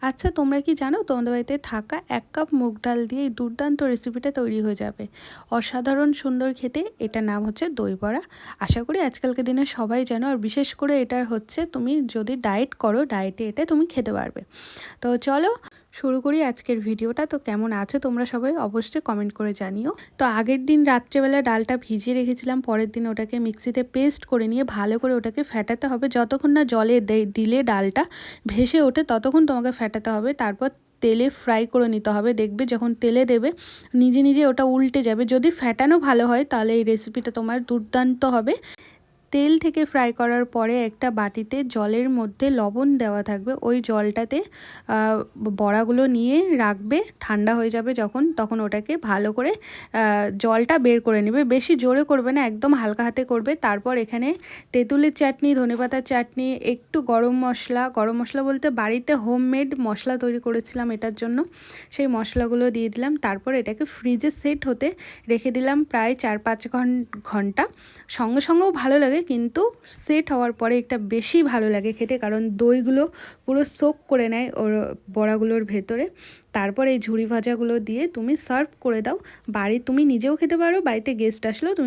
আচ্ছা, তোমরা কি জানো তোমাদের বাড়িতে থাকা 1 কাপ মুগ ডাল দিয়ে এই দুর্দান্ত রেসিপিটা তৈরি হয়ে যাবে। অসাধারণ সুন্দর খেতে। এটার নাম হচ্ছে দই বড়া। আশা করি আজকালকার দিনে সবাই জানো, আর বিশেষ করে এটা হচ্ছে তুমি যদি ডায়েট করো, ডায়েটে এটা তুমি খেতে পারবে। তো চলো শুরু করি আজকের ভিডিওটা। তো কেমন আছো তোমরা সবাই অবশ্যই কমেন্ট করে জানিও। তো আগের দিন রাত্রেবেলা ডালটা ভিজিয়ে রেখেছিলাম, পরের দিন ওটাকে মিক্সিতে পেস্ট করে নিয়ে ভালো করে ওটাকে ফেটাতে হবে। যতক্ষণ না জলে দিলে ডালটা ভেসে ওঠে ততক্ষণ তোমাকে ফেটাতে হবে। তারপর তেলে ফ্রাই করে নিতে হবে। দেখবে যখন তেলে দেবে নিজে নিজে ওটা উল্টে যাবে। যদি ফ্যাটানো ভালো হয় তাহলে এই রেসিপিটা তোমার দুর্দান্ত হবে। তেল থেকে ফ্রাই করার পরে একটা বাটিতে জলের মধ্যে লবণ দেওয়া থাকবে, ওই জলটাতে বড়াগুলো নিয়ে রাখবে। ঠান্ডা হয়ে যাবে যখন, তখন ওটাকে ভালো করে জলটা বের করে নেবে। বেশি জোরে করবে না, একদম হালকা হাতে করবে। তারপর এখানে তেঁতুলের চাটনি, ধনেপাতার চাটনি, একটু গরম মশলা বলতে বাড়িতে হোমমেড মশলা তৈরি করেছিলাম এটার জন্য, সেই মশলাগুলো দিয়ে দিলাম। তারপর এটাকে ফ্রিজে সেট হতে রেখে দিলাম প্রায় 4-5 ঘন্টা। সঙ্গে সঙ্গেও ভালো লাগে, কিন্তু সেট হওয়ার পরে একটা বেশি ভালো লাগে খেতে, কারণ দইগুলো পুরো সোক করে নেয় ওর বড়াগুলোর ভেতরে। তারপর এই ঝুরি ভাজাগুলো দিয়ে তুমি সার্ভ করে দাও। তুমি নিজেও খেতে পারো, বাড়িতে গেস্ট আসলেও তুমি